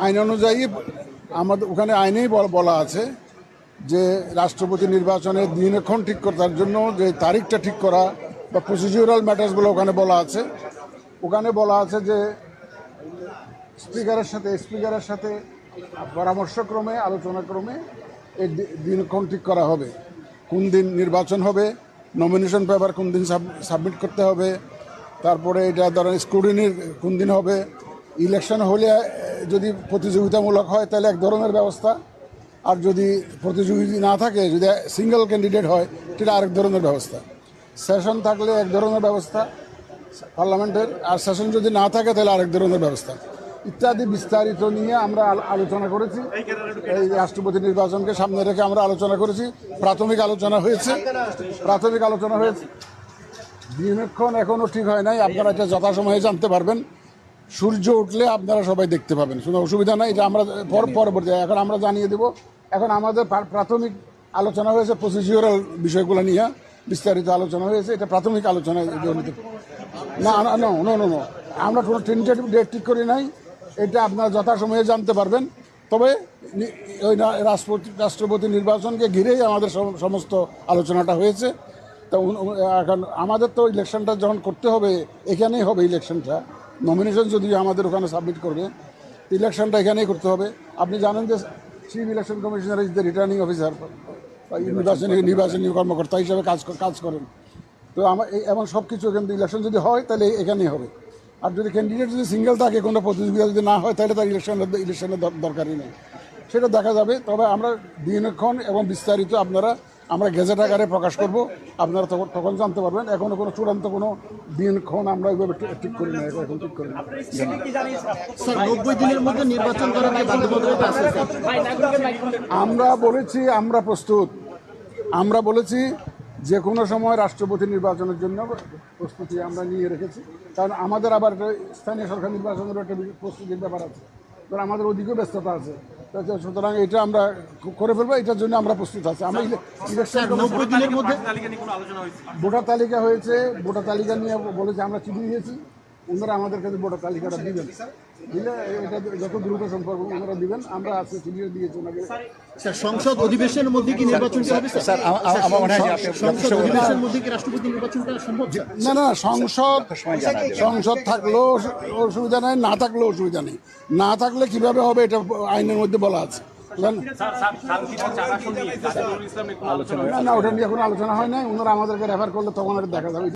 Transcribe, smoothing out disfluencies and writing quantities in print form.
আইন অনুযায়ী আমাদের ওখানে আইনেই বলা আছে যে রাষ্ট্রপতি নির্বাচনের দিনক্ষণ ঠিক করার জন্য যে তারিখটা ঠিক করা বা প্রসিডিউরাল ম্যাটার্সগুলো ওখানে বলা আছে। ওখানে বলা আছে যে স্পিকারের সাথে পরামর্শক্রমে আলোচনাক্রমে এই দিনক্ষণ ঠিক করা হবে, কোন দিন নির্বাচন হবে, নমিনেশন পেপার কোন দিন সাবমিট করতে হবে, তারপরে এটা ধরেন স্ক্রুটিনির কোন দিন হবে, ইলেকশন হলে যদি প্রতিযোগিতামূলক হয় তাহলে এক ধরনের ব্যবস্থা, আর যদি প্রতিযোগিতা না থাকে, যদি সিঙ্গেল ক্যান্ডিডেট হয় সেটা আরেক ধরনের ব্যবস্থা, সেশন থাকলে এক ধরনের ব্যবস্থা পার্লামেন্টের, আর সেশন যদি না থাকে তাহলে আরেক ধরনের ব্যবস্থা ইত্যাদি বিস্তারিত নিয়ে আমরা আলোচনা করেছি। এই রাষ্ট্রপতি নির্বাচনকে সামনে রেখে আমরা আলোচনা করেছি। প্রাথমিক আলোচনা হয়েছে। দিনক্ষণ এখনও ঠিক হয় নাই, আপনারা এটা যথাসময়ে জানতে পারবেন। সূর্য উঠলে আপনারা সবাই দেখতে পাবেন, কোনো অসুবিধা নাই। এটা আমরা পরবর্তী এখন আমরা জানিয়ে দেব। এখন আমাদের প্রাথমিক আলোচনা হয়েছে, প্রসিডিউরাল বিষয়গুলো নিয়ে বিস্তারিত আলোচনা হয়েছে। এটা প্রাথমিক আলোচনা। না, আমরা কোনো টেন্টেটিভ ডেট ঠিক করি নাই। এটা আপনারা যথাসময়ে জানতে পারবেন। তবে ওই রাষ্ট্রপতি নির্বাচনকে ঘিরেই আমাদের সমস্ত আলোচনাটা হয়েছে। তো এখন আমাদের তো ইলেকশনটা যখন করতে হবে, এখানেই হবে ইলেকশনটা। নমিনেশন যদি আমাদের ওখানে সাবমিট করবে, ইলেকশনটা এখানেই করতে হবে। আপনি জানেন যে chief election commissioner is the returning officer, নির্বাচনী কর্মকর্তা হিসাবে কাজ করেন। তো এমন সব কিছু কিন্তু ইলেকশন যদি হয় তাহলে এখানেই হবে। আর যদি ক্যান্ডিডেট যদি সিঙ্গেল থাকে, কোনো প্রতিযোগিতা যদি না হয়, তাহলে তার ইলেকশনের দরকারই নেই, সেটা দেখা যাবে। তবে আমরা দিনক্ষণ এবং বিস্তারিত আমরা গেজেট আকারে প্রকাশ করব, আপনারা তখন জানতে পারবেন। এখনো কোনো চূড়ান্ত কোনো দিনক্ষণ আমরা ওইভাবে ঠিক করি না, এখন ঠিক করি না। 90 দিনের মধ্যে নির্বাচন করা বাধ্যবাধকতা আছে। আমরা বলেছি আমরা প্রস্তুত। আমরা বলেছি যে কোনো সময় রাষ্ট্রপতি নির্বাচনের জন্য প্রস্তুতি আমরা নিয়ে রেখেছি। কারণ আমাদের আবার একটা স্থানীয় সরকার নির্বাচনের একটা প্রস্তুতির ব্যাপার আছে, কারণ আমাদের ওদিকেও ব্যস্ততা আছে। সুতরাং এটা আমরা করে ফেলবো, এটার জন্য আমরা প্রস্তুত আছি। আমরা ইলেকশন 90 দিনের মধ্যে ভোটার তালিকা হয়েছে। ভোটার তালিকা নিয়ে বলেছে, আমরা চিঠি দিয়েছি, ওনারা আমাদের কাছে ভোটার তালিকাটা দিবেন। দিলে এটা যত দ্রুত সম্পর্ক ওনারা দিবেন। আমরা আজকে চিঠিও দিয়েছি ওনাকে। স্যার, সংসদ অধিবেশনের মধ্যে কি নির্বাচনটা হবে? স্যার, আমার মনে হয় সংসদ অধিবেশনের মধ্যে কি রাষ্ট্রপতি নির্বাচনটা সম্ভব? না, সংসদ থাকলেও অসুবিধা নেই, না থাকলেও অসুবিধা নেই। না থাকলে কিভাবে হবে এটা আইনের মধ্যে বলা আছে। না, ওটা নিয়ে কোনো আলোচনা হয় নাই। ওনারা আমাদেরকে রেফার করলে তখন আর দেখা যাবে।